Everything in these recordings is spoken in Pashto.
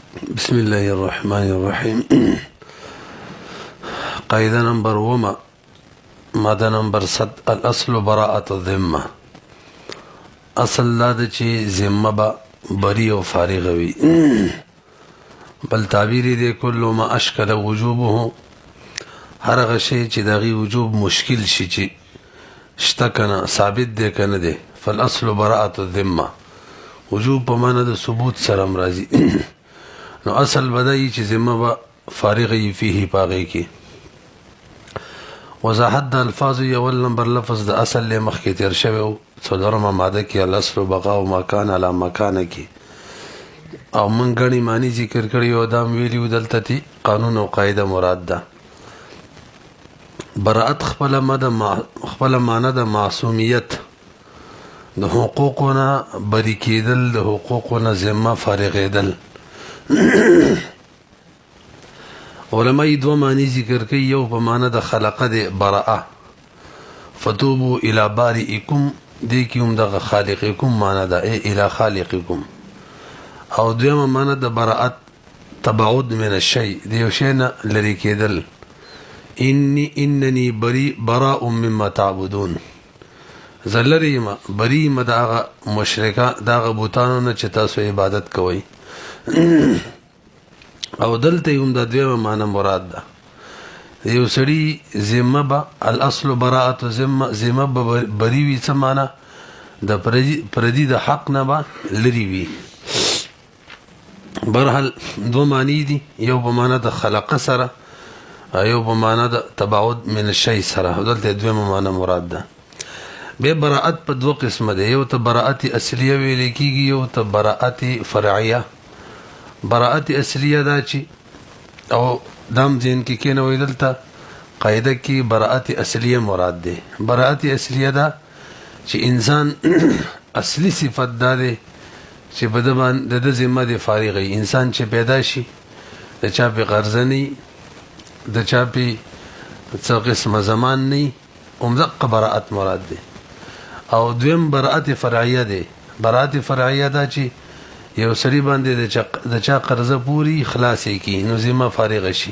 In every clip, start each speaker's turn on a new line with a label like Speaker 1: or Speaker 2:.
Speaker 1: بسم الله الرحمن الرحیم. قاعده نمبر 9 ماده نمبر 100 الاصل براءة الذمه. اصل دا ده چې ذمه به بری او فارغ وي. بل تعبیر دی کل ما اشکل وجوبه، هر هغه شی چې دغه وجوب مشکل شي چې شته کنه ثابت دی کنه دی، فالاصل براءة الذمه. وجوب په معنا د ثبوت سره مرضی. نو اصل بدایي چې ذمه به فارغ وي فيه پاغي کې. وضاحت د الفاظ یو نمبر لفظ د اصل له مخکې تیر شوی او څلورمه ماده کې الاصل بقاء مکان علی مکان کې، او من غني معنی ذکر کړی او دا ویلیو دلته تی قانون او قاعده مراد ده. براءت خپل معنی د معصومیت، د حقوقونه بری کېدل، د حقوقونه ذمه فارغېدل. علماء دو معنی ذکر کوي، یو په معنی د خلقه د براءه، فتوبوا الى بارئکم، دې کې هم د خالقکم معنی ده، الى خالقکم. او دویمه معنی د براءت تبعد من الشیء، د یو شی نه لرې کېدل. انني براء مما تعبدون، زلری ما بری ما داغه مشرکا داغه بوتانو نه چې تاسو عبادت کوئ. او دلته هم د دویمه معنی مراد ده. یو سړي ذمه به الاصل براءة ذمه به بری وي، څه معنی د پردي د حق نه به لري وي. برحال دو معنی دي، یو په معنی د خلقه سره، یو په معنی د تبعد من الشیء سره. دلته دویمه معنی مراد ده. به براءت په دوه قسمه ده، یو ته براءت اصلیه ویل کیږي، یو ته براءت فرعیه. براءت اصلیه دا چې او دام ځین کې کینه وې دلته قاعده کې براءت اصلیه مراد ده. براءت اصلیه دا چې انسان اصلي صفت ده چې په د ذمه د فارغي. انسان چې پیدا شي د چا په غرضنی، د چا په څو قسمه زمان نه، عمدق براءت مراد ده. او دویم براءت فرعیه ده. براءت فرعیه دا چې یو سړي باندې د چا قرضه پوری خلاصې کی، نو ذمه فارغ شي.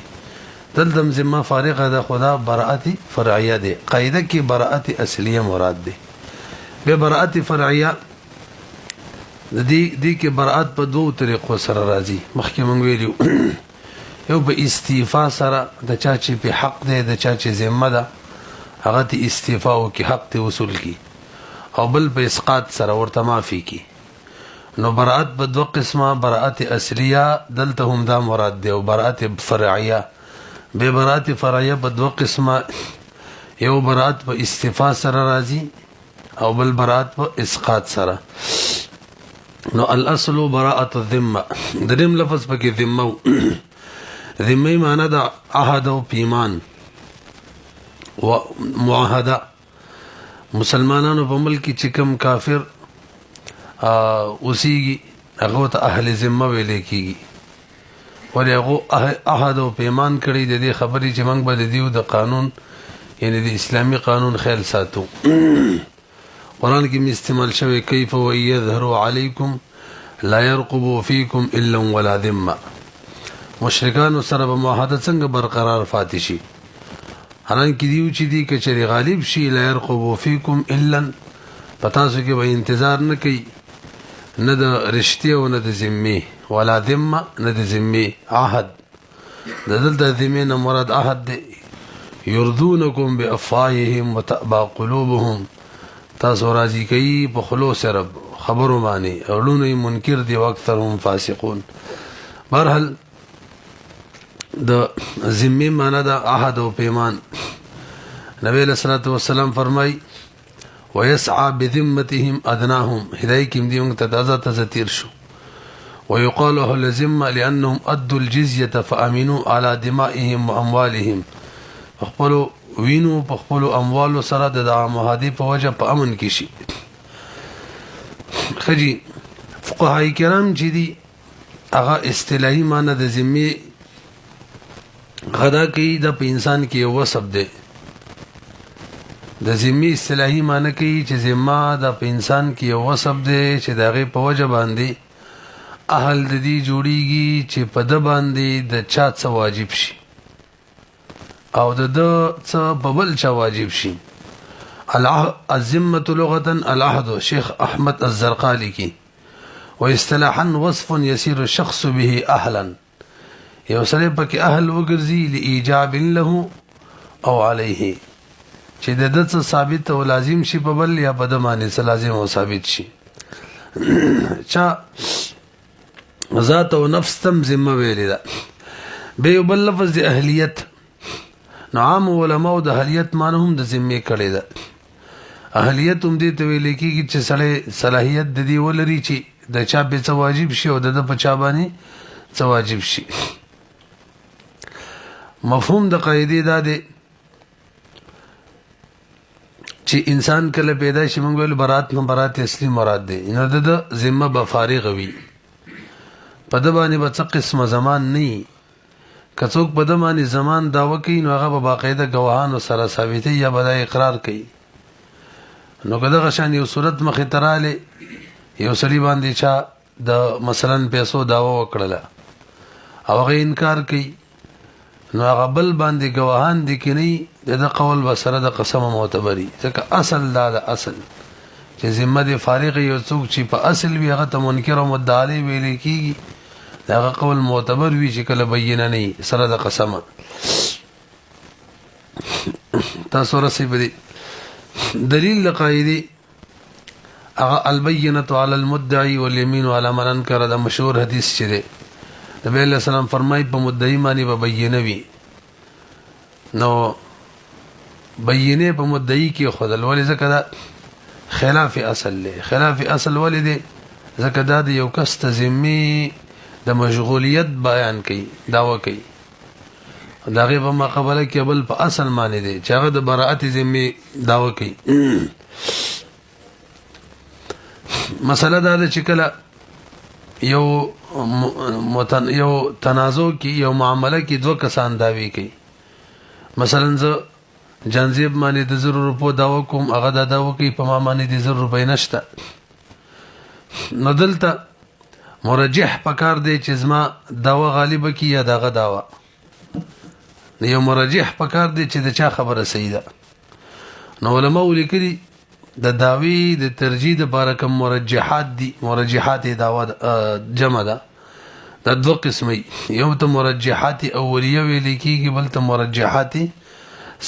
Speaker 1: دلته ذمه فارغه ده، خدا براءت فرعیه ده. قاعده کې براءت اصلیه مراد ده. به براءت فرعیه دې کې براءت په دوه طریقو سره راځي. مخکې مونږ ویلو یو په استعفا سره، د چا چې په حق ده، د چا چې ذمه ده هغه ته استعفا او کې حق ته وصول کی، او بل په اسقاط سره ورته معافي کی. نو براءت په دوه قسمه، براءت اصلیه دلته هم دا مراد دی، او براءت فرعیه. به براءت فرعیه په دوه قسمه، یو براءت په استعفا سره راځي او بل براءت په اسقاط سره. نو الاصل براءة الذمه. دریم لفظ پکې ذمه. ذمه معنی دا عهد او پیمان و معاهده. مسلمانانو په ملک چې کوم کافر اوسیږي هغه ته اهل ذمه ویل کیږي، ولې هغه عهد او پیمان کړی د دې خبرې چې موږ به د دیو د قانون یعنی د اسلامی قانون خیال ساتو. قرآن کې استعمال شوی کیف و یظهروا علیکم لا يرقبوا فیکم الا ولا ذمه. مشرکان سره به معاهده څنګه برقرار فاتې شي؟ حالانکه دیو چې دی کچری غالب شي لا يرقبوا فیکم الا، پتا سو کې به انتظار نه کوي، نه د رشتې او نه د ذمه، ولا ذمه نه د ذمه. عهد د دلته ذمه نه مراد عهد دی. يرضونکم بافواههم وتأبى قلوبهم، تاسو راضی کوي په خلو سره خبرو باندې، او لونه منکر دی، واکثرهم فاسقون. برحال د ذمه معنا د عهد او پیمان. نبی صلی الله علیه وسلم فرمای ويسعى بذمتهم ادناهم، هدايه کې دې موږ ته تازه تیر شو. ويقال اهل الذمه لانهم ادوا الجزيه فامنوا على دمائهم واموالهم، خپل وینو په خپل اموال سره د معاهده په وجه په امن کې شي. خجی فقهای کرام چې دي هغه اصطلاحي معنی د ذمه غدا کوي، د په انسان کې یو وصف دی. د ذمه اصطلاحي معنی کوي چې ذمه د په انسان کې یو وصف دی چې دغه په وجه باندې اهل د دې جوړیږي چې په د باندې د چا څه واجب شي او د څه په بل چا واجب شي. الذمة لغة العهد شیخ احمد الزرقالی کی واصطلاحا وصف يسير الشخص به اهلا یو سره پکې اهل وګرځي لإيجاب له او عليه چې د څه ثابت او لازم شي په بل یا په د باندې څه لازم او ثابت شي. چا ذات او نفس تم ذمه ویلې ده. به بل لفظ د اهلیت نو عام علماء د اهلیت معنی هم د ذمه کړي ده. اهلیت هم دې ته ویل کېږي چې سړی صلاحیت د دې ولري چې د چا به څه واجب شي او د په چا باندې څه واجب شي. مفهوم د قاعده دا دی چې انسان کله پیدا شي موږ ول برات نه برات اصلي مراد دی نو د ذمه به فارغ وي په د باندې به څه قسمه زمان نه کڅوک په د باندې زمان داوا کوي نو هغه به باقاعده گواهانو سره ثابتي یا به اقرار کوي. نو کله غشان یو صورت مخې تراله یو سړي باندې چا د مثلا پیسو داوا وکړه او هغه انکار کوي نو هغه بل باندې گواهان دي کې نه د قول بسره د قسم معتبري ځکه اصل دا د اصل چې ذمه د فارغ یو څوک چې په اصل وی هغه ته منکر او مدعی ویل کیږي دا قول معتبر وی چې کله بینه نه سره د قسم تاسو رسېږي. دلیل لقاعده هغه البینه علی المدعی والیمین علی من انکر دا مشهور حدیث چې دی نبی علیہ السلام فرمای په مدعی باندې به بینه وی نو بینه په مدعی کې خدل ولې ځکه دا خلاف اصل له خلاف اصل ولې دی ځکه دا د یو کس ته ذمه د مشغولیت بیان کوي داوا کوي داغه په مقابله کې بل په اصل معنی دی چې هغه د براءت ذمه داوا کوي. مسله دا ده چې کله یو تنازع کې یو معامله کې دوه کسان داوی کوي مثلا زه جنزیب باندې د 0 روپو داوا کوم هغه دا داوا کوي په ما باندې د 0 روپۍ نشته نو دلته مرجح پکار دی چې زما داوا غالب کی یا دغه داوا یو مرجح پکار دی چې د چا خبره صحیح ده. نو علماء لیکلي د داوی د ترجیح د لپاره کوم مرجحات دي مرجحات داوا جمع ده د دوه قسمه یو ته مرجحات اولیه ویل کیږي بل ته مرجحات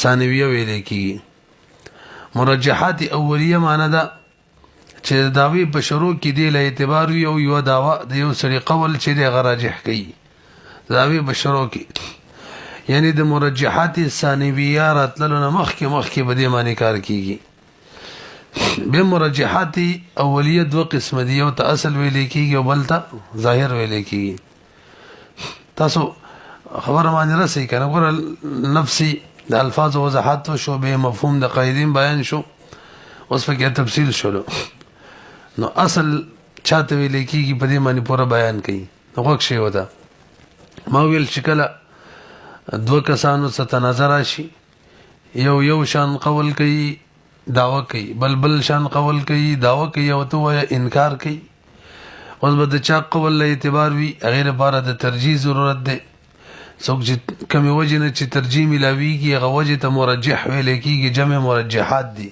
Speaker 1: ثانویه ویل کیږي. مرجحات اولیه معنی ده چې داوی په شروع کې دی له اعتبار یو داوا د یو سړي قول چې دی غراجح کوي داوی په شروع کې یعنی د مرجحات ثانویه راتللو نه مخکې به دې معنی کار کیږي. به مرجحات اولیه دو قسم دي یو ته اصل ویل کیږي او بل ته ظاهر ویل کیږي. تاسو خبره باندې راسي کنه ګور نفسي د الفاظ وضاحت شو به مفهوم د قاعدین بیان شو اوس په کې تفصیل شلو نو اصل چاته ویل کیږي په دې معنی پورا بیان کړي نو وګ شی ودا ما ویل شکل دو کسانو ست نظر شي یو شان قول کوي داوا کوي بل شان قول کوي داوا کوي او تو انکار کوي اوس به د چا قول له اعتبار وی غیر لپاره د ترجیح ضرورت ده څوک چې کوم وجه نه چې ترجیح ملاویږي هغه وجه ته مرجح ویل کیږي جمع مرجحات دي.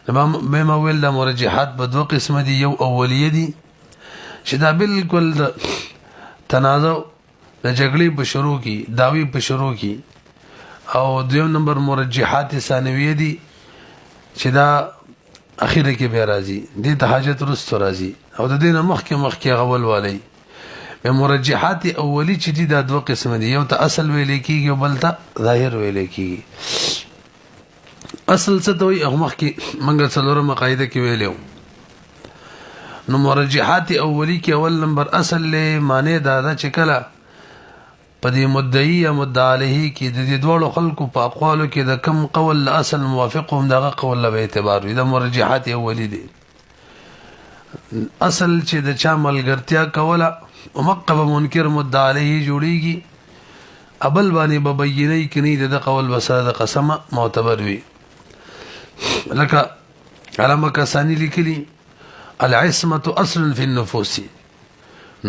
Speaker 1: به ما ویل د مرجحات په دوه قسم دي یو اولیه دي چې دا بالکل د تنازع د جګړې په شروع کې داوی په شروع کې او دویم نمبر مرجحات ثانویه دي چې دا اخیره کې به راځي د حاجت رستو راځي او د دینه مخکې غول والی. به مرجحات اولی چې دي دا دوه قسم دي یو ته اصل ویل کیږي او بل ته ظاهر ویل کیږي. اصل څه دوی هغه مخکې منګه څلورمه قاعده کې ویلو نو مرجحات اولی کې اول نمبر اصل له معنی دا چې کله په دې مدعی یا مدعا علیه کې د دې دوه خلکو په اقوالو کې د کم قول اصل موافقهم دغه قول له اعتبار وي د مرجحات اولی دي. اصل چې د چا ملګرتیا کوله او مقب منکر مدعا علیه جوړیږي ابل باندې ببینه کني د قول بسره د قسمه معتبر وي. لکه علامه کسانی لیکلي العصمه اصل فی النفوس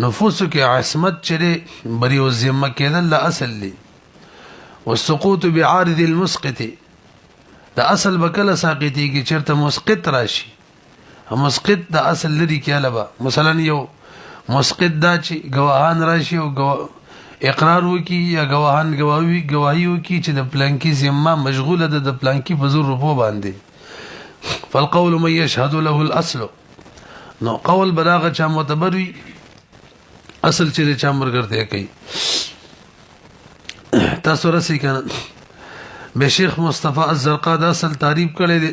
Speaker 1: نفوسو کې عصمت چره بری او ذمه کېدل لا اصل دی والسقوط بعارض المسقط دا اصل بکله ساقطي کې چرته مسقط راشي مسقط دا اصل لري کې البا مثلا یو مسقط دا چې گواهان راشي او اقرار وکي یا گواهان گواهی وکي چې د پلانکی ذمه مشغوله ده د پلانکی په زور روپو باندې فالقول من يشهد له الاصل نو قول براغه چا معتبر وي اصل چې چا مرګرته کوي تاسو راسي کنه به شیخ مصطفی الزرقاء دا اصل تعریف کړی دی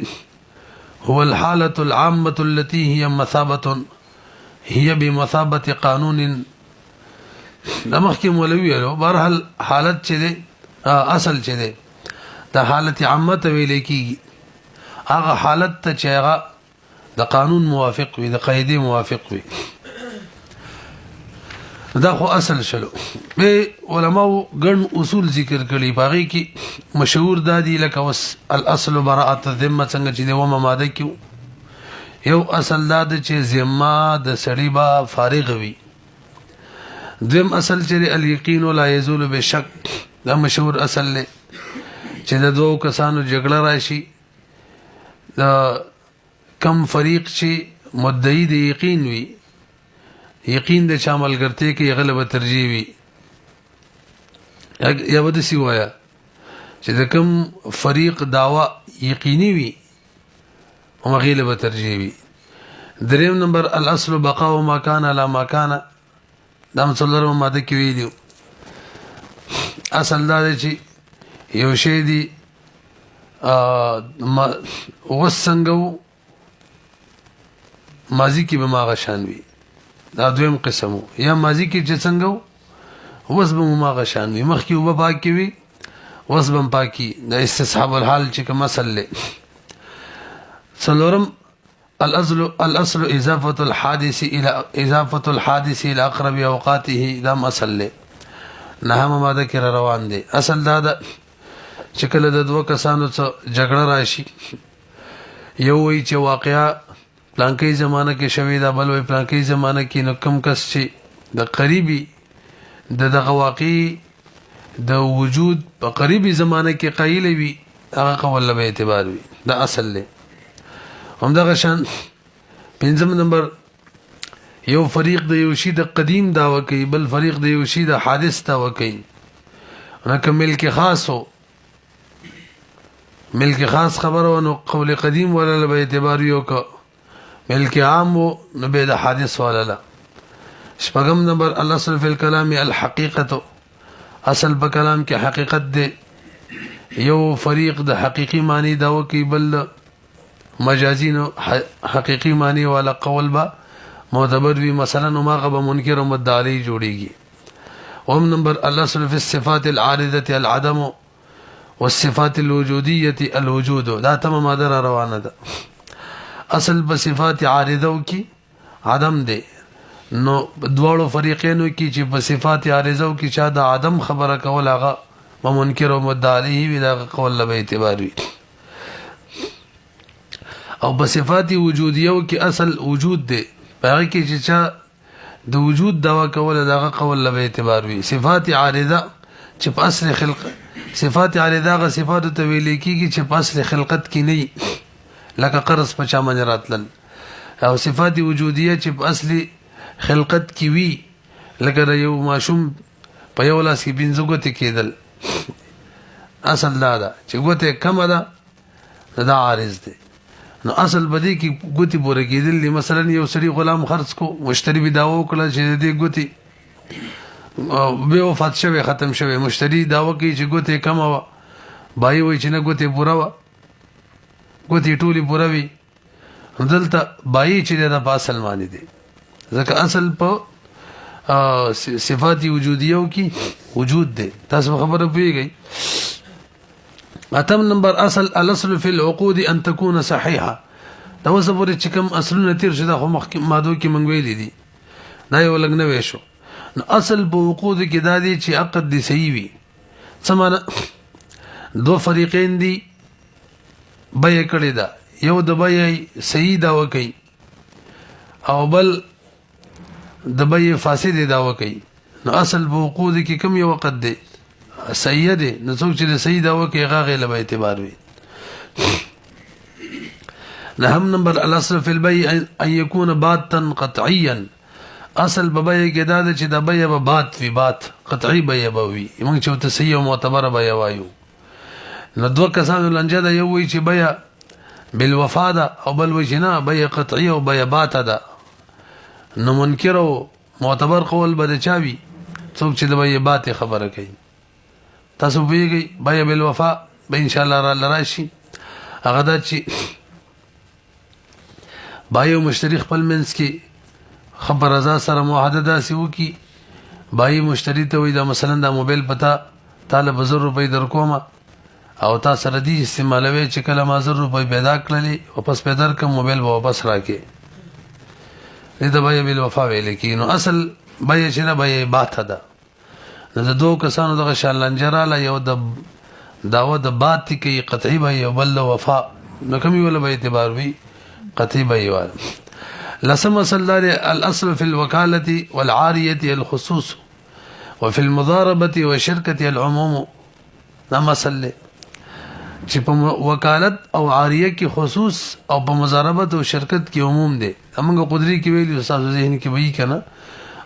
Speaker 1: هو الحاله العامه التي هي مثابه هي بمثابه قانون دمخ کې مولوی له بهرحال حالت چې دی اصل چې دی د حالت عامه ویل کیږي هغه حالت ته چې هغه د قانون موافق وي د قاعده موافق وي دا خو اصل شلو به علماء ګڼ اصول ذکر کړي باغی کې مشهور دادی لکه وس الاصل براءه الذمه څنګه چې د ومه ماده کې یو اصل داد چې ذمه د سړی با فارغ وي دویم اصل چې الیقین لا یزول بشک دا مشهور اصل له چې د دوه کسانو جګړه راشي دا کم فریق چې مدعی د یقین وي یقین د شامل کرتے کې غلبه ترجیح وي یا بده سی وایا چې د کوم فریق داوا یقیني وي او غلبه ترجیح وي دریم نمبر الاصل بقاء ما كان على ما كان دا مصلره ماده کې ویلو اصل دا چې یو شی دی وسنګو ماضی کې به ما غشان وي دا دویم قسمو یا ماضی کې چې څنګه وس به ما غشان وي مخکې وب پاکي وي وس به پاکي د استصحاب الحال چې کوم مسله څلورم الاصل اضافه الحادث الى اقرب اوقاته دا مسله نه ماده کې روان دي اصل دا چې کله د دوه کسانو څخه جګړه راشي یو وی چې واقعا پلانکی زمانه کې شوی دا بل وی پلانکی زمانه کې نو کم کس چې د قریبي د دغه واقعي د وجود په قریبي زمانه کې قایل وي هغه قول به اعتبار وي دا اصل له هم دغه شان پنځم نمبر یو فریق د یو شی د قدیم داوا کوي بل فریق د یو شی د حادث داوا کوي نو کمل کې خاص هو ملک خاص خبره نو قول قدیم ولا به اعتبار یو کا ملک عام نو به د حادث ولا لا شپږم نمبر الاصل فی الكلام الحقیقه اصل په کلام کې حقیقت دی یو فریق د حقیقی معنی دا وکي بل مجازی نو حقیقی معنی والا قول با معتبر وی مثلا ما غب منکر او مدعی جوړیږي اوم نمبر الاصل فی الصفات العارضه العدم والصفات الوجوديه الوجود دا تمام مادر روانه ده اصل په صفات عارضه کی عدم دی نو دواړو فریقینو کې چې په صفات عارضه کې چا د عدم خبره کول هغه منکر او مدعی وی دا قول به اعتبار وي او په صفات وجودیه کې اصل وجود دی هغه کې چې چا د وجود دوا کول دا قول به اعتبار وي صفات عارضه چې په اصل خلق صفات عارضه غ صفات ته ویل کېږي چې په اصل خلقت کې نه لکه قرض په چا باندې راتلل او صفات وجودیه چې په اصلي خلقت کی وی لکه یو ماشوم په یو لاس کې بنځه ګوتې کېدل اصل دا چې ګوتې کم ده دا عارض دی نو اصل بدی کې ګوتې پوره کېدل مثلا یو سړي غلام خرڅ کو مشتری به داوا وکړه چې دې ګوتې به وفات شوه ختم شوه مشتری داوا کوي چې ګوتې کم و بای وای چې نه ګوتې پوره و ګوتې ټولي پوره وي دلته بای چې دا په اصل معنی دی ځکه اصل په صفات وجودیو کې وجود دی تاسو خبره پیږئ اتم نمبر الاصل في العقود ان تكون صحيحه دا وسبره چې کوم اصلونه تیر شته خو مادو کې منګوي دي دا یو لګ نه وېشو نو اصل په عقود کې دا دي چې عقد دي صحیح وي سمانه دو فریقین دي بای کړي دا یو د بای صحیح دا وکي او بل د بای فاسد دعوه کوي نو اصل په وقود کې کم یو وخت دی صحیح دی نو څوک چې صحیح دعوه کوي هغه غیر به اعتبار وي. نهم نمبر الاصل فی البیع ان یکون باتا قطعیا اصل په بای کې دا چې د بای به بات وی بات قطعی بای به وي موږ چې ته صحیح او معتبر بای وایو. نو دوه کسانو لنجه دا یو وی چې بای بالوفا ده او بل وی چې نه بای قطعی او بای بات ده نو منکر او معتبر قول به چاوي څوک چې د بای بات خبره کوي. تاسو ویږي بای بالوفا به ان شاء الله را لراشي هغه دا چې بای او مشتری خپل منځ کې خبر رضا سره معاهده داسې وکي بای مشتری ته وي دا مثلا دا موبایل پتا طالب 1000 روپۍ درکوم او تا سره دي استعمالوي چې کله ما 1000 روپۍ پیدا کړلې واپس پیدا کوم موبایل به واپس راکې دې د بای بل وفا ویل کې نو اصل بای چې نه بای بات ده نو د دوه کسانو دغه شالنجراله یو د داوه د بات کې قطعي بای او بل وفا نو کوم ویل به اعتبار وي قطعي بای وال. لسم صلى الاصل في الوكالة والعارية الخصوص وفي المضاربة والشركة العموم. نعم صلى چې په وکالت او عاریه کې خصوص او په مضاربت او شرکت کې عموم دي. موږ قدرت کې ویل استاد ذهن کې وایي کنه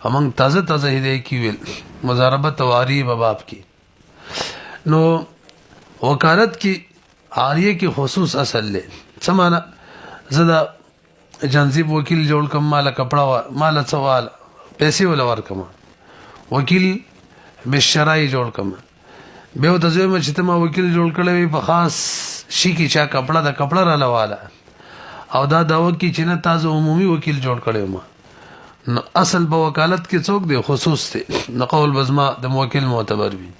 Speaker 1: موږ تازه هدايه کې ویل مضاربت او عاریه په باب کې نو وکالت کې عاریه کې خصوص اصل له سمانه زدا جانزیب وکیل جوړ کم مال کپڑا مال سوال پیسې ولا ورکم وکیل بشرای جوړ کم به د زوی چې ما وکیل جوړ کړی په خاص شي کې چا کپڑا د کپڑا را لواله او دا داو کې چې نه تاسو عمومي وکیل جوړ کړی ما نو اصل په وکالت کې څوک دی خصوص دی نو قول بزما د موکل معتبر وي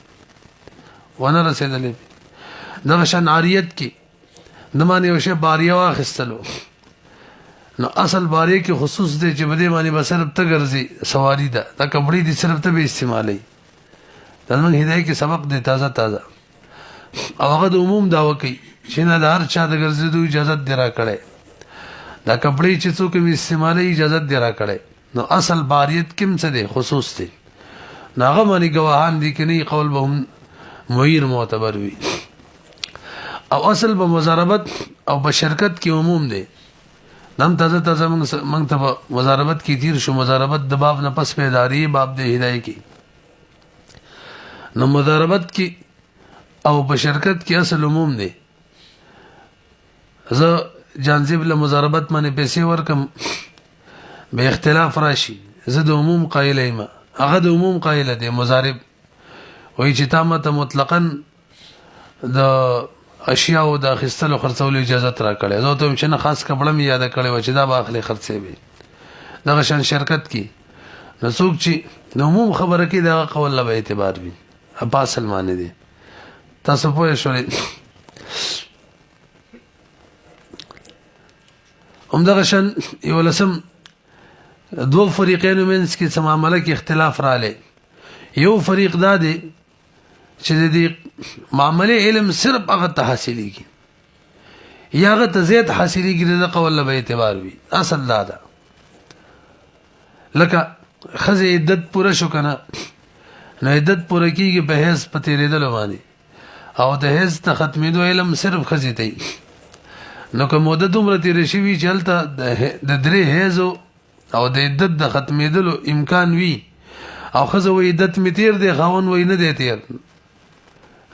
Speaker 1: ونه رسیدلې د شان عاریت کې د معنی او شی باریه واخستلو نو اصل باری کې خصوص دی چې بده معنی به صرف ته ګرځي سواری ده دا کپڑی دي صرف ته به استعمالي دا موږ هدايه کې سبق دی تازه او هغه د عموم داوا کوي چې نه د هر چا د ګرځېدو اجازه دی را کړي دا کپڑی چې څوک یې استعمالي اجازه دی را کړي نو اصل باریت کوم څه دی خصوص دی ناغه معنی گواهان دي کې نه قول به معیر معتبر وي او اصل به مضاربت او په شرکت کې عموم دی. نام تازه موږ ته مضاربت کې تیر شو مضاربت د باب نه پس پیداری باب د هدايه کې نو مضاربت کې او په شرکت کې اصل عموم دی. زه جانزیب له مضاربت باندې پیسې ورکم به اختلاف راشي زه د عموم قائل یم هغه د عموم قائل دی مضارب وایي چې تامه مطلقاً د اشیاء او د خستلو خرڅولو اجازه ترا کړي زه ته چې نه خاص کپړه می یاد کړي و چې دا باخلي خرڅې وي دغه شان شرکت کې نو څوک چې د عموم خبره کې دا قول له اعتبار وي په اصل معنی دي تاسو پوه شئ. دغه شان یو لسم دوه فریقین منځ کې سم عمله کې اختلاف رااله یو فریق دا دی چې د دې معاملې علم صرف هغه ته حاصلېږي یا هغه ته زیات حاصلېږي د قول له اعتبار وي اصل دا ده لکه خزه عدت پوره شو کنه نو عدت پوره کیږي په هیڅ پته ریدل باندې او د هیڅ ته ختمېدو علم صرف خزه ته نو کوم مدته دومره تیر شي وی چلته د درې هیزو او د عدت د ختمېدلو امکان وي او خزه وې عدت می تیر دی خاون وې نه دی تیر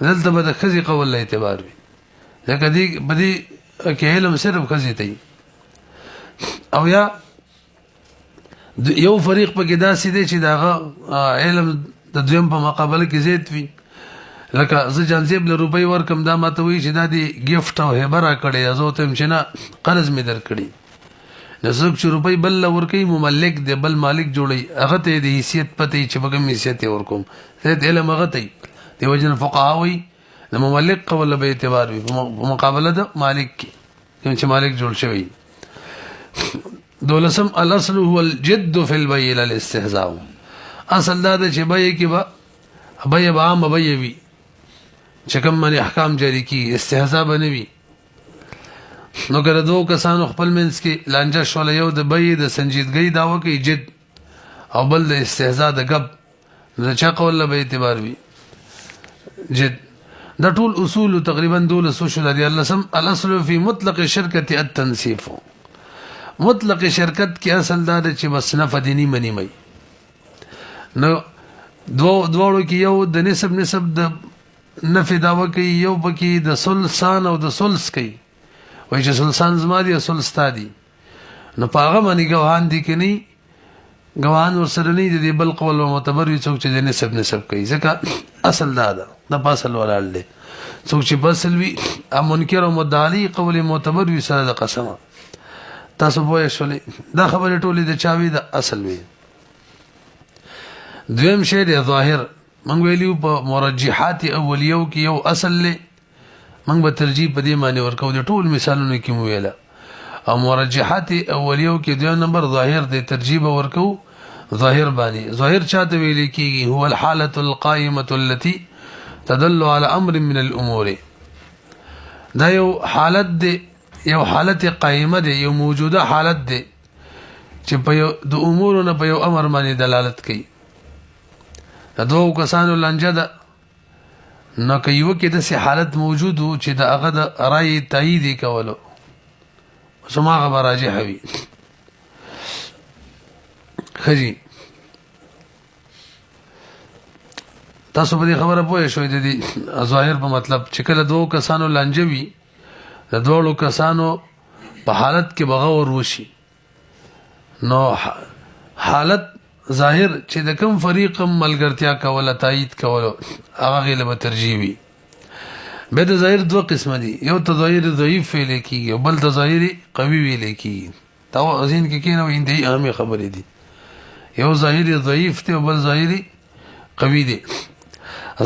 Speaker 1: دلته به د خزي قول له اعتبار وي ځکه دې بدی کې علم صرف خزي ته او یا یو فریق په کې داسې دی چې دا علم د دویم په مقابله کې زیات وي لکه زه جانزیب له روپۍ ورکم دا ماته وایي چې دا دی ګفټ او هبه را کړی زه ته هم چې نه قرض مې درکړي نو څوک چې روپۍ بل له ورکوي مملک دی بل مالک جوړوي هغه ته د حیثیت پته چې به کوم حیثیت یې ورکوم زیات علم هغه ته دی وجه فقها وایي د مملک قول به اعتبار وي په مقابله د مالک کې کوم چې مالک جوړ شوی. دولسم الاصل هو الجد في البيع الاستهزاء اصل دا چې بای کې با بای عام بای وي چې کوم باندې احکام جاری کی استهزاء بنوي نو ګره دوه کسانو خپل منځ کې لانجه شول یو د بای د سنجیدګۍ داوا کوي جد او بل د استهزاء د غب د چا قول له به اعتبار وي جد دا ټول اصول تقریبا 12 شو لري الله سم الاصل فی مطلق شرکت التنصیف مطلق شرکت کې اصل دا چې بس نفع دینی منی مې نو دوړو کې یو د نسب د نفع داوا کوي یو پکې د سلسان او د سلس کوي وای چې سلسان زما دي او سلس تا دي نو پاغه باندې ګواهان دي کې نه ګواهان ورسره نه دي بل قول معتبر وي څوک چې د نسب کوي ځکه اصل دا ده د پاسل ولال دي څوک چې بسل وي منکر او مدعی قول معتبر وي سره د قسمه تاسو وایي شولې دا خبره ټولې د چاوي د اصل وي دویم شی د ظاهر منګ ویلیو په مرجحات اولیو کې یو اصل له منګ به ترجیح په دې معنی ورکو د ټول مثالونو کې مو ویلا او مرجحات اولیو کې دویم نمبر ظاهر د ترجیح ورکو ظاهر باندې ظاهر چاته ویل کېږي هو الحاله القائمه التي تدل على امر من الامور دا یو حالت دی یو حالت قائمه دی یو موجوده حالت دی چې په د امور نه په یو امر باندې دلالت کوي د دوه کسانو لنجه ده نو که یو کې د حالت موجود و چې د هغه د رای تایید کولو سما خبر راجح وي خجی تاسو په دې خبره پوه شئ د دې ظاهر په مطلب چې کله دوه کسانو لنجه وي د دوه کسانو په حالت کې بغور وشي نو حالت ظاهر چې د کوم فریق ملګرتیا کوله تایید کوله هغه غیله ترجیح وي به د ظاهر دوه قسم دي یو ته ظاهر ضعیف ویل کیږي او بل ته ظاهر قوي ویل کیږي دا ځین کې کینو اندې اهمه خبرې دي یو ظاهر ضعیف ته او بل ظاهر قوي دي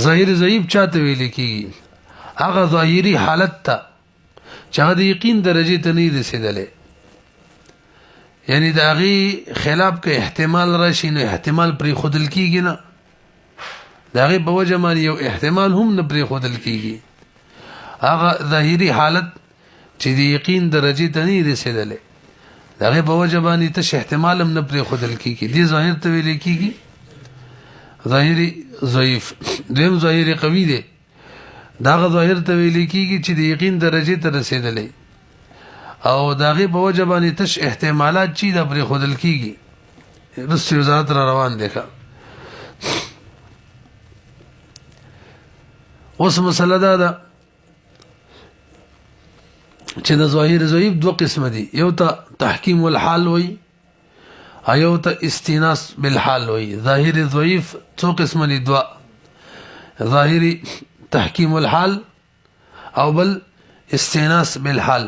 Speaker 1: ظاهر ضعیف چاته ویل کیږي هغه ظاهري حالت ته چې د یقین درجه ته نه رسیدلې یعنی دا غي خلاف کې احتمال راشي نو احتمال پر خودل کیږي نه دا غي په وجه باندې یو احتمال هم نه پر خودل کیږي هغه ظاهري حالت چې د یقین درجه ته نه رسیدلې دا غي په وجه باندې ته احتمال هم نه پر خودل کیږي دي ظاهر ته ویل کیږي ظاهري ضعیف دیم ظاهري قوي دي دا ظاهر ته ویل کیږي چې د یقین درجه ته رسیدلې او داغه په وجه باندې تش احتمالات چې د پر خودل کیږي رسي وزارت را روان دي اوس مسله ده چې د ظاهر ضعیف دوه قسم دي یو ته تحکیم الحال وي ایو ته استیناس بالحال وي ظاهر ضعیف څو قسم دي دوه ظاهري تحکیم الحال او بل استیناس بالحال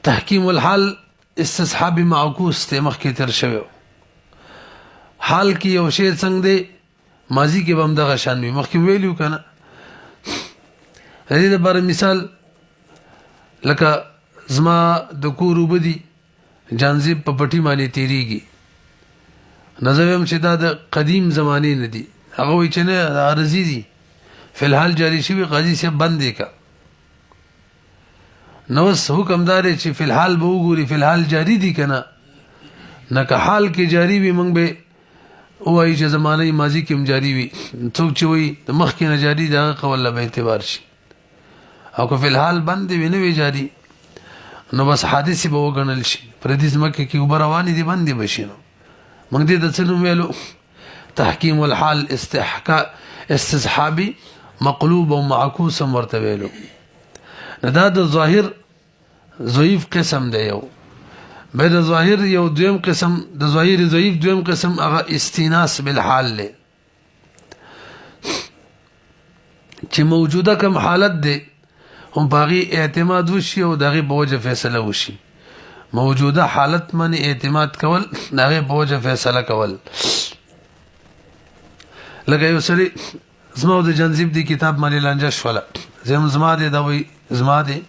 Speaker 1: تحکیم الحال استصحاب معکوس ته مخکې تر شوی حال کې یو شی څنګه دی ماضی کې به هم دغه شان وي مخکې ویلو کنه دې لپاره مثال لکه زما د کور وبدي جانزیب په پټي باندې تیریږي نظم چې دا د قدیم زمانه نه دي هغه وی چې نه عارضی دي فلحال جاری شوی قاضي سے بندې کا نو حکم دار چې فلحال به وګوري فلحال جاری دي کنه نه که حال کې جاری وي مونږ به وایي چې زمانه ماضی کې جاری وي څوک چې وي د مخ کې نه جاری دا قول به اعتبار شي او که فلحال بند وي نه وي جاری نو بس حادثه به وګڼل شي پردیس مکه کې وبر روانې دي بندې بشي نو مونږ دې د څلو ویلو تحکیم الحال استحقاق استصحابي مقلوب او معکوس ورته ویلو دا د ظاهر ضعیف قسم دی یو به د ظاهر یو دویم قسم د ظاهر ضعیف دویم قسم هغه استیناس بالحال له چې موجوده کوم حالت دی هم باغی اعتماد وشي او دغه بوجه فیصله وشي موجوده حالت من اعتماد کول دغه بوجه فیصله کول لکه یو سری زما د جنزیب دی کتاب مالي لانجه شوله زما دی دا وی زما دی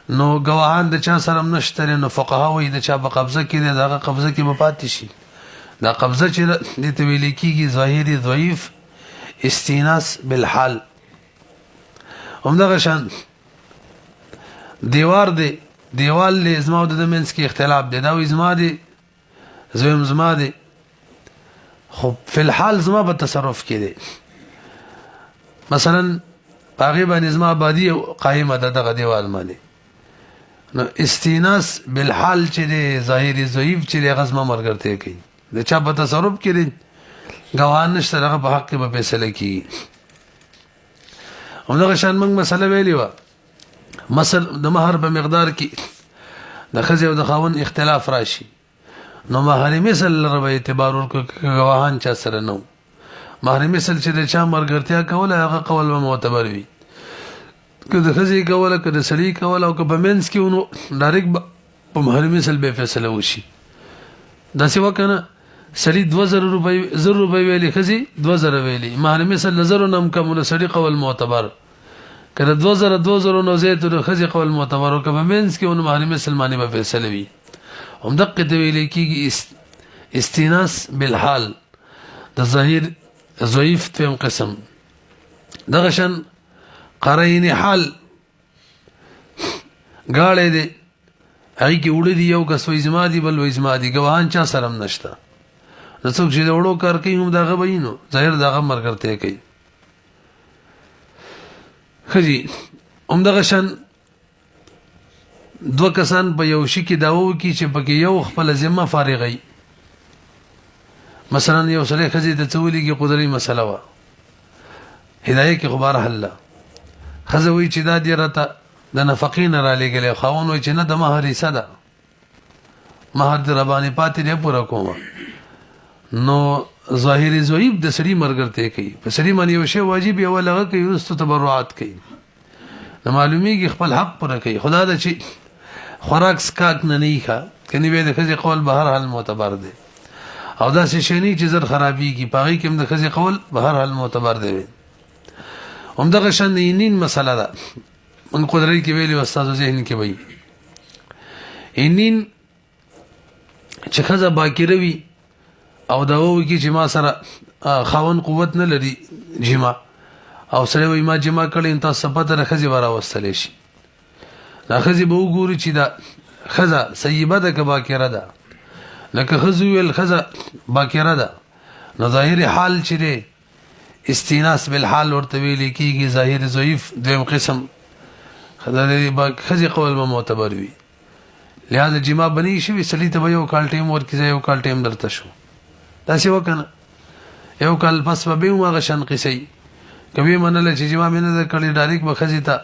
Speaker 1: نو گواهان د چا سره نشته نو فقها وی د چا په قبضه کې دی دغه قبضه کې مپات شي دا قبضه چې د تویل کېږي ظاهري ضعیف استیناس بالحال همدغه شان دیوار دی دیوال له زما د منځ کې اختلاف دی دا وی زما دی زویم زما دی خو فی الحال زما په تصرف کې دی مثلا هغه باندې زما آبادی قائمه ده دغه دیوال باندې نو استیناس بالحال چې دی ظاهری ضعیف چې دی غزما مرګرته کوي د چا په تصرف کې دی غوان نشته هغه په حق کې به فیصله کوي همدغه شان موږ مسله ویلی و مثلا د مہر په مقدار کې د خزې او د خاوند اختلاف راشي نو مہر مثل لره اعتبار ورکو غواهان چا سره نو مہر مثل چې د چا مرګرتیا کوله هغه قول به معتبر وي که د خزې کوله که د سړي کوله او که په منځ کې ونو ډایرک په مہر مثل به فیصله وشي داسې وکنه سړي 2000 روپۍ ویلي خزې 2000 ویلي مہر مثل نظر نم کم له سړي قول معتبر کله 2000 نو زیات د خزې قول معتبر او که په منځ کې ونو مہر مثل باندې به فیصله وي هم دقه ته ویل کېږي استیناس بالحال د ظاهر ضعیف تم قسم دغه شان قرین حال غاړې دي هغه کې وړي دی یو کس وې زما دي بل وې زما دي ګواهان چا سره نشته د څوک چې وړو کار کوي هم دغه وینو ظاهر دغه مرګرته کوي خجی هم دغه شان دو کسان په یو شي کې داوو کې چې پکې یو خپل ذمہ فارغي مثلا یو سره خزي د څولې کې قدرتي مسله وا هدايه کې خبر حل خزوي چې دا دی راته د نفقین را لګلې خاون وي چې نه د مہر حصہ ده مہر د رباني پاتې نه پوره کوم نو ظاهري ضعیف د سړي مرګرته کوي په سړي باندې یو شی واجب یو لغه کوي ورستو تبرعات کوي د معلومیږي خپل حق پوره کوي خدا د چې خوراک سکاک نه ښه کني به د خزي قول به هر حال معتبر دی او دا شي چې زر خرابيږي پاغي کوم د خزي قول به هر حال معتبر دی هم دغه شان اینین مسله ده من قدرت کې ویلي استاد ذهن کې وایي اینین چې خزه باکره وي او دا وو کې چې ما سره خاون قوت نه لري جما او سره وي ما جما کړي تاسو په تر خزي ورا وستلې شي دا خزي به وګوري چې دا خزه سیبه ده که باکره ده لکه خزو ویل خزه باکره ده نو ظاهر حال چې دی استیناس بالحال ورته ویل کېږي ظاهر ضعیف دویم قسم خزي قول به معتبر وي لہذا جما بنی شي سړی ته یو کال ټیم ورکې یو کال ټیم درته شو داسې وکنه یو کال پس به ما غشن قصي کوي منل چې جما مینه د کړي ډایرک به خزي ته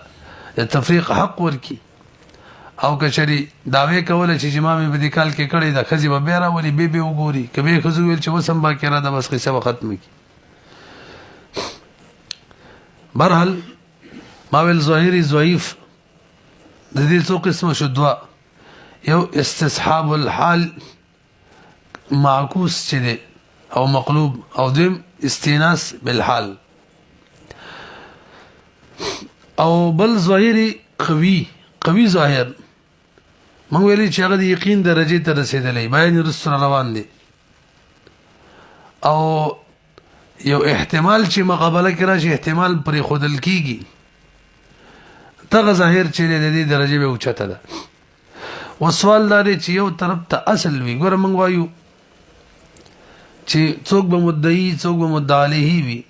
Speaker 1: تفریق حق ورکی او کچري داوی کوله چې جما مې په دې کال کې کړي د خزي به بیره ولي به وګوري کبه خزو ویل چې وسم با کړه د بس قصه ختم کی برحال ما ویل ظاهري ضعیف د دې څو قسمه شو دوا یو استصحاب الحال معکوس چې دی او مقلوب او دیم استیناس بالحال او بل ظاهري قوي ظاهر موږ ویلي چې هغه د یقین درجه ته رسیدلی بیان رسول روان دي او یو احتمال چې مقابله کې راشي احتمال پر خودل کیږي تغه ظاهر چې د دې درجه به اوچته ده وسوال لري چې یو طرف ته اصل وي ګور موږ وایو چې څوک به مدعي څوک به مدعا علیه وي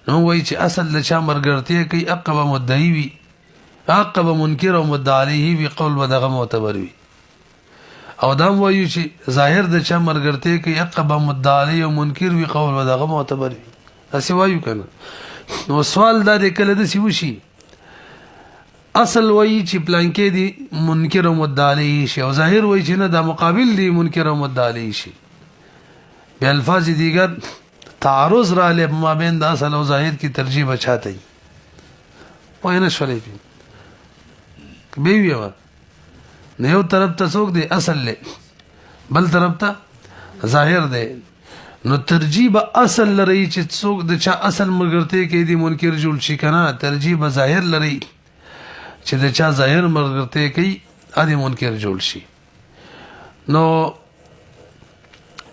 Speaker 1: نو وایي چې اصل د چا مرګرتیا کوي عقب مدعي وي عقب منکر او مدعا علیه وي قول به دغه معتبر وي او دا وایو چې ظاهر د چا مرګرتیا کوي عقب مدعا علیه او منکر وي قول به دغه معتبر وي تاسو وایو کنه نو سوال دا دی کله د سی وشي اصل وایي چې پلانکې دي منکر او مدعا علیه شي او ظاهر وایي چې نه دا مقابل دي منکر او مدعا علیه شي به الفاظ دیگر تعارض را لې ما بین د اصل او ظاهر کی ترجیح بچاته وای نه شولې به ویو نه یو طرف ته څوک دی اصل له بل طرف ته ظاهر دی نو ترجیح اصل لري چې څوک د چا اصل مرګرته کې دی منکر جوړ شي کنه ترجیح ظاهر لري چې د چا ظاهر مرګرته کې ادي منکر جوړ شي نو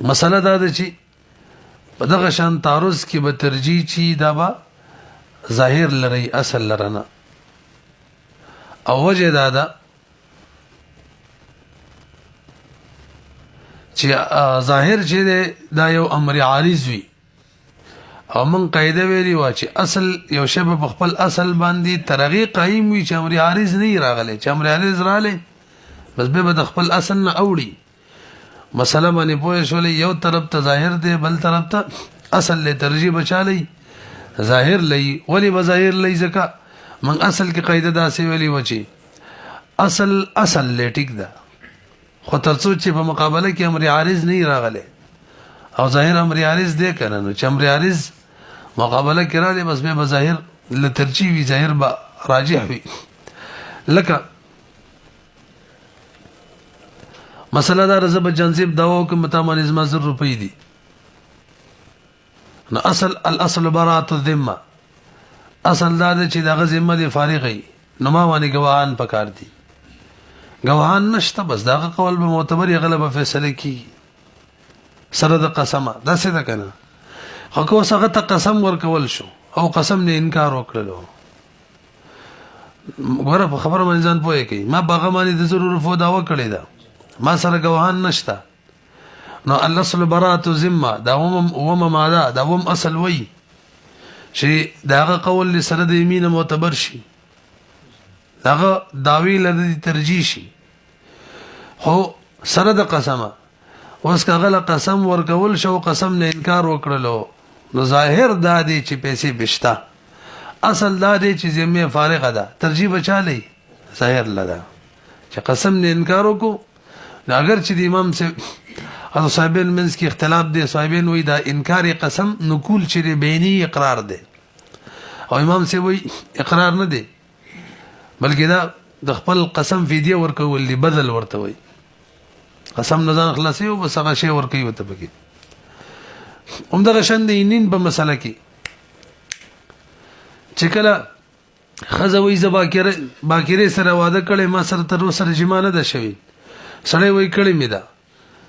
Speaker 1: مسله دا ده چې په دغه شان تعارض کې به ترجیح چی دا به ظاهر لري اصل لرنه او وجه دا ده چې ظاهر چې دا یو امر عارض وي او من قاعده ویلی و چې اصل یو شی په خپل اصل باندې ترغی قائم وي چې امر عارض نه راغلی چې امر عارض راغلی بس به د خپل اصل نه اوړي مسله باندې پوه شولې یو طرف ته ظاهر دی بل طرف ته اصل له ترجیح بچالي ظاهر لئی ولی بظاهر لئی ځکه من اصل کې قاعده دا سی ویلی و چې اصل له ټیک ده خو ترڅو چې په مقابله کې امر عارض نه راغلی او ظاهر امر عارض دی کنه نو چې امر عارض مقابله کې راځي بس به ظاهر له ترجیح وي ظاهر با راجح وي لکه مسله دا رزب جنزب داو کوم تمام نظم 100 روپۍ دي نو الاصل براءة الذمه اصل دا چې دغه ذمه دي فارغي نو ما باندې گواهان پکار دي گواهان نشته بس دغه قول به معتبر غلبه فیصله کی سره د قسمه دا څه ده کنه خو کو څنګه ته قسم ورکول شو او قسم نه انکار وکړلو ګوره په خبره باندې ځان پوهه کی ما باغه باندې د ضرور فو دا وکړی دا ما سره گواهان نشته نو الاصل براءة الذمه دا وم ماده دا وم اصل وی چې داغه قول سره د یمین معتبر شي داغه داوی لري ترجیح شي خو سره د قسمه اوس کغه قسم ورکول شو قسم نه انکار وکړلو نو ظاهر دا دی چې پیسې بشتا اصل دا دی چې ذمه فارغه ده ترجیح بچالي ظاهر لدا چې قسم نه انکار وکړو اگر چې د امام سے او صاحبین منځ کې اختلاف دی صاحبین وی دا انکار قسم نقول چې بینی اقرار دی او امام سے وی اقرار نه دی بلکې دا د خپل قسم فدیه ورکول دی بدل ورته وی قسم نه ځان خلاصي او بس هغه شی ورکوي وته پکې همدغه شند نین په مسله کې چې کله خزوی باکره سره واده کړي ما سره تر سره جمانه ده شوی سړی وی کړي می ده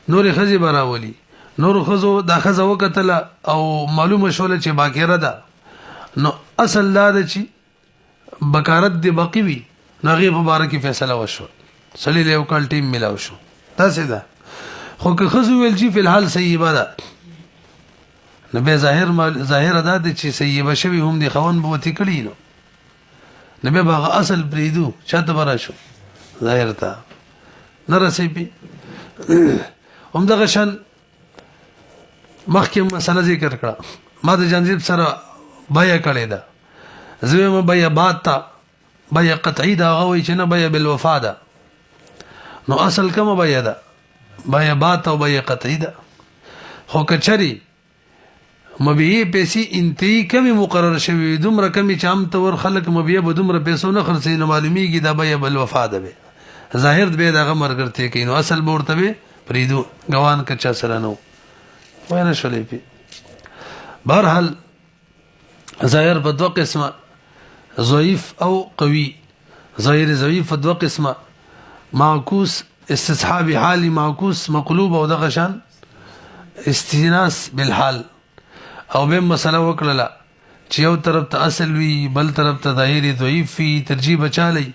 Speaker 1: نور خزي براولي نور خزو دا خزو وکتل او معلومه شول چې باکره ده نو اصل دا ده چې بکارت دی باقی وي نو غي مبارکي فیصله وشو سړی له وکړ ټیم ملاو شو تاسو ده خو که خزو ویل چې په الحال سیبه ده نو به ظاهر ادا دي چې سیبه شوی هم دي خوان بوتي کړي نو به باغ اصل پریدو چاته برا شو ظاهر تا نرسي بي هم دغه شان مخکې مسله ذکر کړه ما د جنزیب سره بیا کړی ده زوی بیا باتا بیا قطعی دا غوي چې نه بیا بالوفا ده نو اصل کوم بیا ده بیا باتا او بیا قطعی ده خو کچري مبيع پیسې انتهي کمی مقرر شوی دومره کمی چې هم تور خلک مبيع به دومره پیسو نه خرڅي نو معلومیږي دا بیا بالوفا ده به ظاهر به دا مرګرته کینو اصل ورته به پریدو غوان کچا سره نو وینه شولې پی بهرحال ظاهر په دوه قسمه ضعیف او قوي ظاهر ضعیف په دوه قسمه معکوس استصحاب حالي معکوس مقلوب او دغه شان استئناس بالحال او به مسله وکړه چې یو طرف ته اصل وی بل طرف ته ظاهر ضعیف وی ترجیح بچالي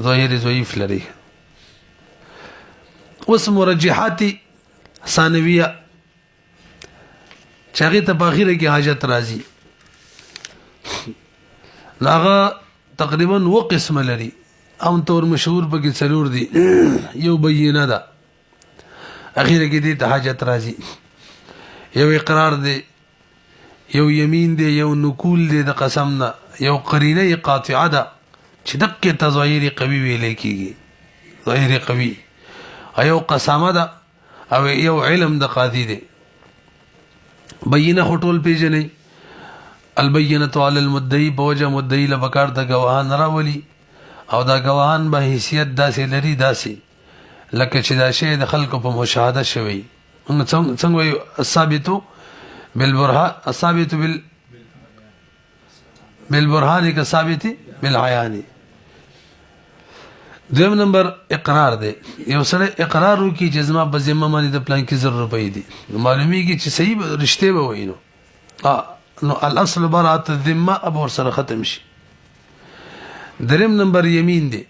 Speaker 1: ظاهر ضعیف لري اوس مرجحات ثانویه چاغي ته باخره کې حاجت راځي لاغه تقریبا و قسم لري ام تور مشهور پکې څلور دي یو بینه ده اخیره کې دي ته حاجت راځي یو اقرار دی یو یمین دی یو نقول دی د قسم نه یو قرینه قاطعه ده چې دقه تظاهر قوي ویل کېږي ظاهر قوي ایو قسامه ده او یو علم د قاضي دی بینه خټول پیژنې البینه علی المدعی بوجه مدعی لبکار د گواهان راولي او دا گواهان به حیثیت داسې لري داسې لکه چې دا شی د خلکو په مشاهده شوی څنګه وي ثابتو بالبرهان ثابت بالبرهان كثابت بالعيان دویم نمبر اقرار دی یو سره اقرار وکي چې زما په ذمہ باندې د پلان کې 100 روپۍ دي معلومیږي چې صحیح رشته به وینو نو الاصل براءة الذمه ابو سره ختم شي دریم نمبر یمین دی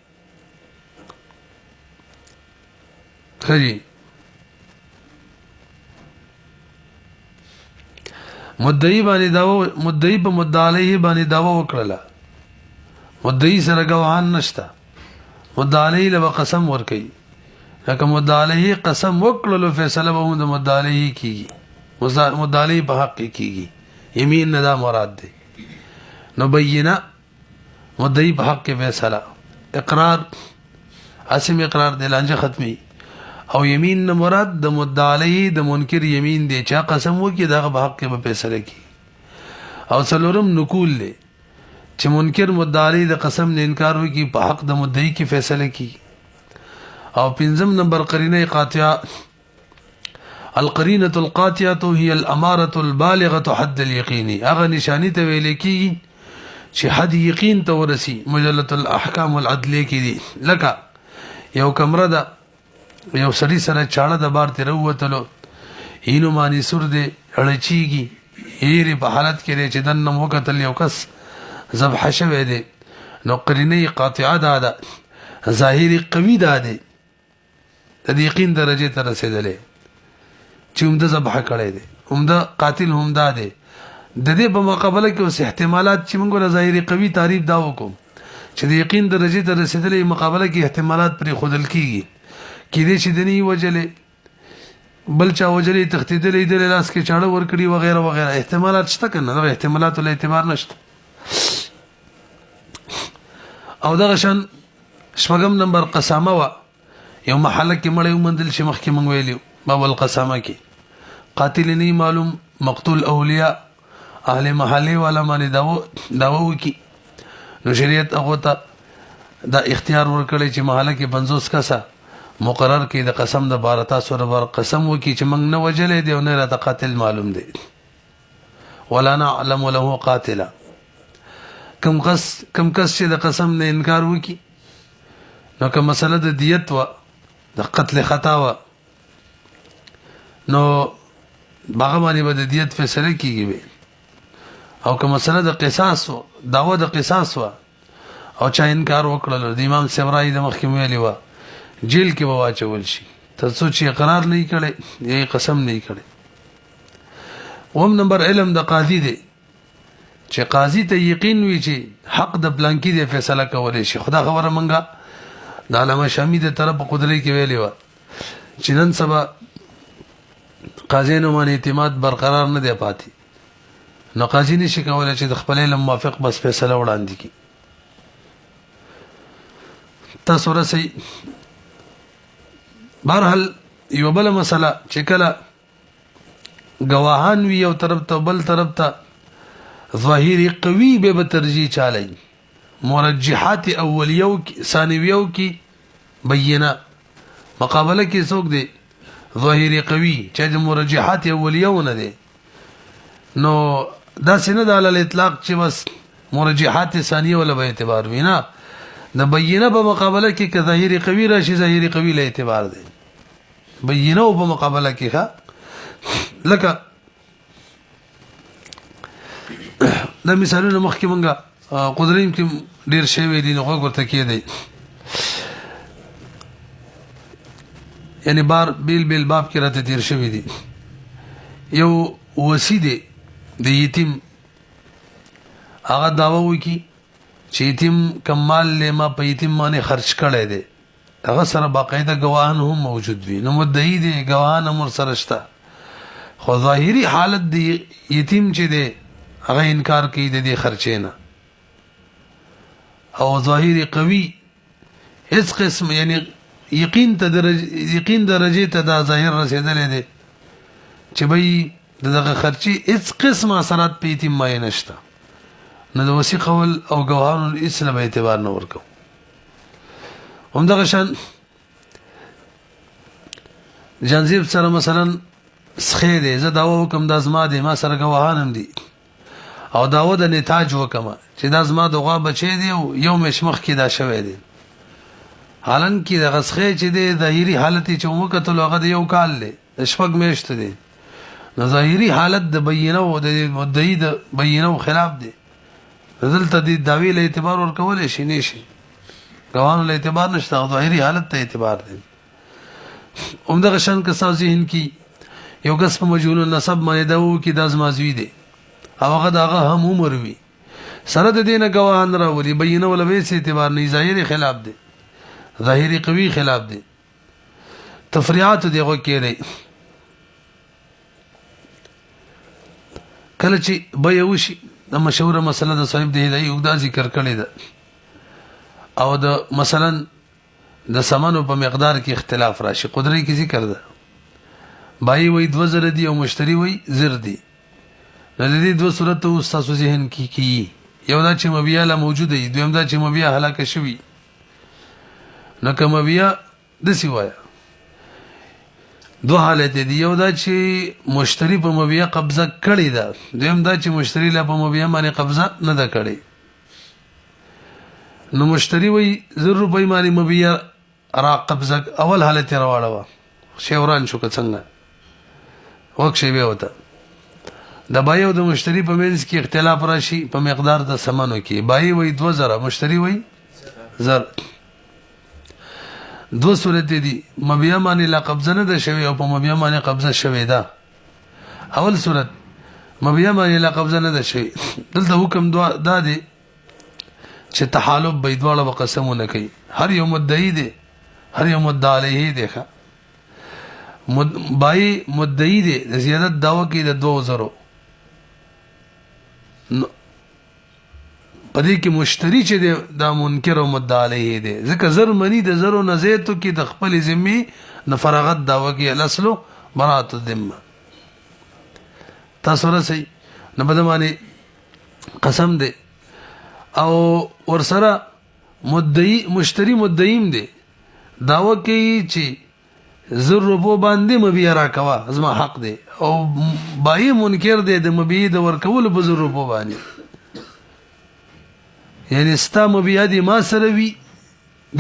Speaker 1: خري مدعی په مدعا علیه باندې دعوه وکړه، مدعی سره گواهان نشته، مدعا علیه له قسم ورکړي، لکه مدعا علیه قسم وکړلو فیصله به د مدعا علیه کیږي، مدعا علیه په حق کیږي، یمین نه دا مراد دی. نو بینه مدعی په حق کې فیصله، اقرار اسم اقرار دی لانجه ختمي، او یمین نه مراد د مدعا علیه د منکر یمین دی، چا قسم وکړي دا په حق کې به فیصله کی. او څلورم نقول دی چې منکر مدعا علیه د قسم نه انکار وکړي په حق د مدعی کې فیصله کی. او پنځم نمبر قرینه قاطعه، القرینه القاطعه هي الاماره البالغه حد اليقين، هغه نشانی ته ویل کیږي چې حد یقین ته ورسی. مجله الاحکام العدلیه کې دي، لکه یو کمره ده، یو سړي سره چاړه د بار تیر وتلو، اینو مانی سور دی اړچیږي، یې په حالت کې چې دنه وکتل یو کس ذبح شوی دی، نو قرینه قاطعه ده، ظاهری قوی ده، د یقین درجه ته رسیدلې چې عمده ذبح کړی دی، عمده قاتل هم ده دی. د دې په مقابله کې اوس احتمالات چې موږ له ظاهري قوي تعریف دا وکړو چې د یقین درجه ته رسیدلې، مقابله کې احتمالات پرې خودل کیږي، کېدې چې د نه وجلې بل چا وجلې تختیدلې د لاس کې چاړه ورکړي وغیرہ وغیرہ، احتمالات شته کنه، دا احتمالات له اعتبار نشته. او دغه شان شپږم نمبر قسامه وا، یو محله کې مړی ومندل شي، مخکې مونږ ویلو باب القسامه کې قاتل نه معلوم، مقتول اولیاء اهل محله والا باندې داو وکي، نو شریعت هغه ته دا اختیار ورکړي چې محله کې 50 کسه مقرر کې د قسم د 12 سره بار قسم وکي چې موږ نه وجلې دی او نه راته قاتل معلوم دی، ولا نعلم له قاتلا. کم کس چې د قسم نه انکار وکي، نو که مسله د دیت و د قتل خطا و، نو باغ باندې به د دیت فیصله کیږي، او که مسله د قصاص و، داوا د قصاص و، او چا انکار وکړلو، د امام سبرای د مخکې ویلی و جیل کې به واچول شي تر څو چې اقرار نه کړي یا قسم نه کړي. اوم نمبر علم د قاضي دی، چې قاضي ته یقین وي چې حق د بلانکی دی فیصله کولای شي. خدا خبره منګه د علامه شامی د طرف قدرت کې ویلی و چې نن سبا قاضیانو باندې اعتماد برقرار نه دی پاتې، نو قاضي نشي کولای چې د خپل علم موافق بس فیصله وړاندې کړي. تاسو رسي بهرحال یو بل مسله چې کله گواهان وي یو طرف ته بل طرف ته ظاهري قوي به ترجیح چالي، مرجحات اولیو ثانویو کی بینه، مقابله کې څوک دی ظاهري قوي چې مرجحات اولیو نه دي، نو دا سینه د علی الاطلاق چې بس مرجحات ثانیه ولا به اعتبار وینا، د بینه په مقابله کې که ظاهري قوي راشي ظاهري قوي له اعتبار دی، بینه او په مقابله کې ښه. لکه دا مثالونه مخکې مونږه قدرین کې ډیر شی ویلي، نو غوږ ورته کېدی، یعنی بار بیل باب کې راته تیر شوي دي. یو وصي دی د یتیم، هغه دعوه وکړي چې یتیم کمال له ما په یتیم باندې خرج کړی دی، هغه سره باقاعده گواهان هم موجود وي، نو مدعی دی گواهان هم سره شته، خو ظاهري حالت دی یتیم چې دی هغه انکار کوي د دې خرچې نه، او ظاهري قوي هیڅ قسم یعنی یقین درجه ته دا ظاهر رسیدلې دی چې به دغه خرچي هیڅ قسم اثرات په یتیم باندې نشته، نو د وصي قول او گواهانو اسلام اعتبار نه ورکو. همدغه شان جنزیب سره مثلا سخی دی، زه دعوه وکم دا زما دی، ما سره گواهان هم دي، او دعوه د نتاج وکم چې دا زما د غوا بچی دی او یو مشمخ کې دا شوی دی، حالان کې د غسخی چې دی ظاهري حالت چې وکتل هغه د یو کال دی، د شپږ میاشتې دی، نو ظاهري حالت د بینه او د مدعی د بینه خلاف دی، دلته د دعوی له اعتبار ورکول شي نشي، گواهانو له اعتبار نشته، ظاهري حالت ته اعتبار دی. همدغه شان که تاسو ذهن کې یو کس په مجهول النسب باندې دا و کې د ازمازوی دی، او هغه دغه هم عمر وي سره د دینه گواهان راولي بینه ولا به سي اعتبار نه ظاهري خلاف دي ظاهري قوي خلاف دي تفریعات دیغه کېږي کله چې به یو شي د مشهوره مسله د صاحب د هدايه یو دا ذکر کړی ده او د مثلا د سمنو په مقدار کې اختلاف راشي قدرت کې ذکر ده بای وای 2000 دی او مشتری وای زر دی نو د دې دوه صورت او تاسو ذهن کې کی یو دا چې مبیا لا موجود دی دویم دا چې مبیا هلاک شوی نو کوم مبیا د سی وای دوه حالت دي یو دا چې مشتری په مبیا قبضه کړی ده دویم دا چې مشتری لا په مبیا باندې قبضه نه ده کړی نو مشتری وای 0 روپۍ باندې مبیا را قبضه اول حالت راوړوا شیوران شو څنګه وخت شی به وته د بایو د مشتری په منځ کې اختلاف راشي په مقدار د سمنو کې بای وای 2000 مشتری وای زر دو صورت دي مبیا باندې لا قبضه نه ده شوی او په مبیا باندې قبضه شوی ده اول صورت مبیا باندې لا قبضه نه ده شوی دلته حکم دا دی چې تحالف بيدواله وقسمونه کوي هر یو مدعی دی هر یو مدعی علیه دی بای مدعی دی زیادت داوا کوي د 2000 پدې کې مشتری چې دا منکر او مدعی علیه دی ځکه زر منی د زرو نزیتو کې د خپل ذمه نه فراغت داوا کوي الاصل برات الذمه تاسو راځي نه بدمانه قسم دی او ورسره مدعی مشتری مدعیم دی داوا کوي چې 0 روپو باندې مبیا را کوا زما حق دی او بای منکر دی د مبیا د ورکول په 0 روپو باندې یعنی ستا مبیا دی ما سره وی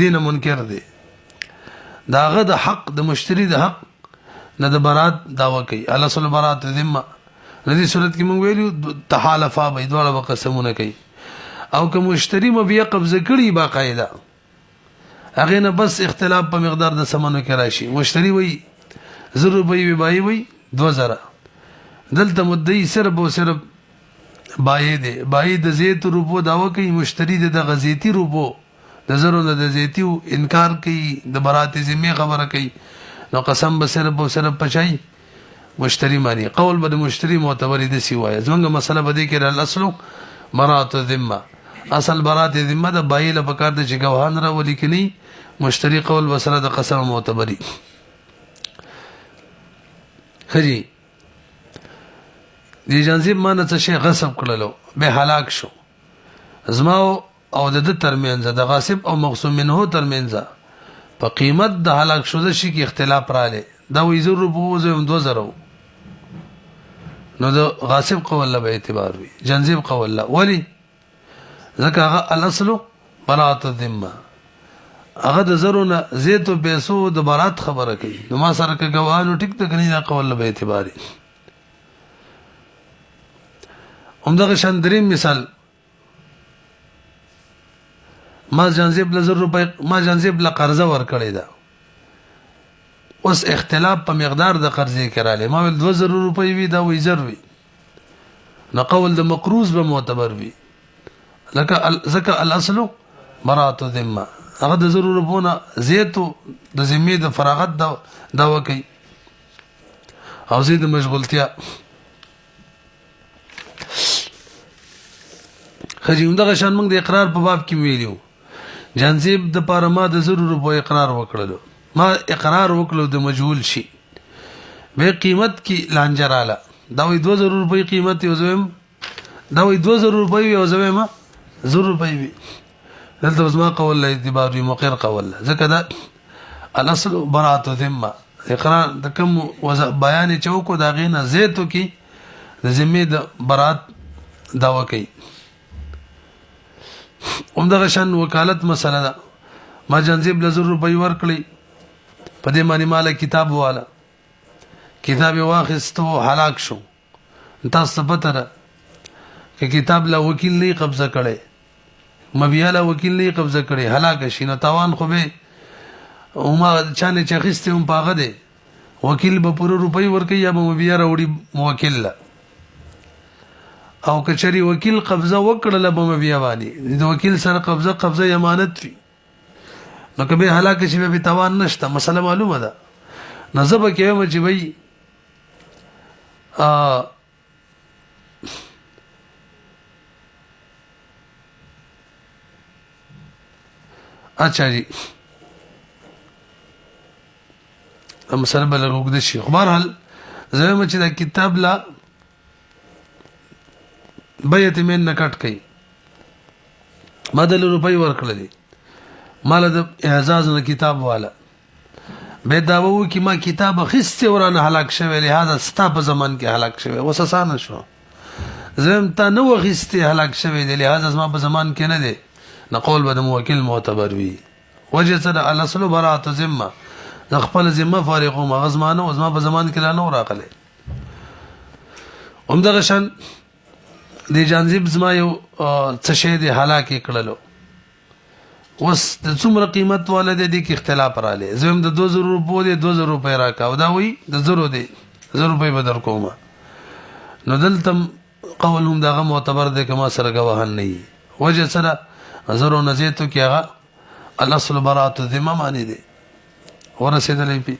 Speaker 1: دینه منکر دی داغه د حق د مشتری د حق نه د برات داوا کوي الله صلی برات ذمه ندی صورت کې مونږ ویلو تحالفا به دوه وقسمونه کوي او که مشتری مبیا قبضه کړي باقاعده هغه نه بس اختلاف په مقدار د سمنو کې راشي مشتری وای 0 روپۍ وی بای وای 2000 دلته مدعی صرف او صرف بای دی بای د زیت روپو داوا کوي مشتری د غزيتي روپو د زرو د زیتیو انکار کوي د برات ذمه خبره کوي نو قسم به صرف او صرف پچای مشتری مانی قول به مشتری معتبر دي سی وای څنګه مسله بده کې الاصل برات ذمه اصل برات ذمه د بای له پکار د جګوهان را ولیکنی مشتری قول وسره د قسم معتبري خجی دی جنزیب مانه څه شي غصب کړلو به هلاک شو زما او د ترمنځ د غاصب او مقسوم منه ترمنځ په قیمت د هلاک شو د شي کې اختلاف رااله دا وې 0 روپو زم 2000 نو د غاصب قول له اعتبار وي جنزیب قول له ولی ځکه هغه الاصل برات الذمه هغه د زرونه زیتو پیسو د برات خبره کوي نو ما سره کې غوانو ټیک ته کني دا قول له اعتبار همدغه شندریم مثال ما جنزیب له 0 روپۍ ما جنزیب له قرضه ور کړی دا اوس اختلاف په مقدار د قرضې کړاله ما ول 2000 روپۍ وی دا وې زر وی نو قول د مقروض به معتبر وی لکه ذکر الاصل برات الذمه هغه د 0 روپونه زیتو د ذمه د فراغت دا وکي او زید مشغولتیا خجی همدغه شان موږ د اقرار په باب کې ویلو جنزیب د پاره ما د 0 روپو اقرار وکړلو ما اقرار وکړو د مجهول شي به قیمت کې لانجراله دا وې 2000 روپۍ قیمت یو زم دا وې 2000 روپۍ یو زم 0 روپۍ وي دلته زما قول له اعتبار مقر قول ځکه دا الاصل برات ذمه اقرار د کوم بیان چوکو دا غینه زیتو کې د ذمه د برات داوا کوي همدغه شان وکالت مسله ده ما جنزیب له 0 روپۍ ورکړي په دې معنی مال کتاب والا کتاب واخستو هلاک شو تاسو پته را چې کتاب له وکیل نه قبضه کړي مبیا له وکیل نه قبضه کړي هلاک شي نو تاوان خو به او ما چانه چخسته هم پاغه دي وکیل به پر روپۍ ورکي یا مبیا راوړي موکل له او کچری وکیل قبضه وکړله به بیا باندې د وکیل سره قبضه امانت وي نو کبه هلاکه شي به توان نشته مسله معلومه ده نظر کې وایم چې وای اچھا جی مسله بل وګد شي خو بهرحال زه چې دا کتاب لا بیت من نکټ کړي ما د روپۍ ورکړلې مال د اعزاز نه کتاب والا به دا وو چې ما کتاب خسته ورانه هلاک شوی لہذا ستا په زمان کې هلاک شوی وسسانه شو زم تا نو خسته هلاک شوی دی لہذا ما په زمان کې نه دی نقول به موکل معتبر وي وجه سره الاصل براءه ذمه د خپل ذمه فارغ او مغزمانه او زما په زمان کې لا نو راغله همدغه شان د جانزیب زما یو څه شی دی هلاک کړلو وس د څومره قیمت ولده دي کې اختلاف رااله زم د 2000 روپو دي 2000 روپے راکاو دا وی د 0 دي 0 روپے بدر کومه نو دلتم قولهم دغه معتبر دي کما سره غواهن نه وجه سره زرو نزیتو کې هغه الاصل براءه الذمه معنی دي ورسېدلې پی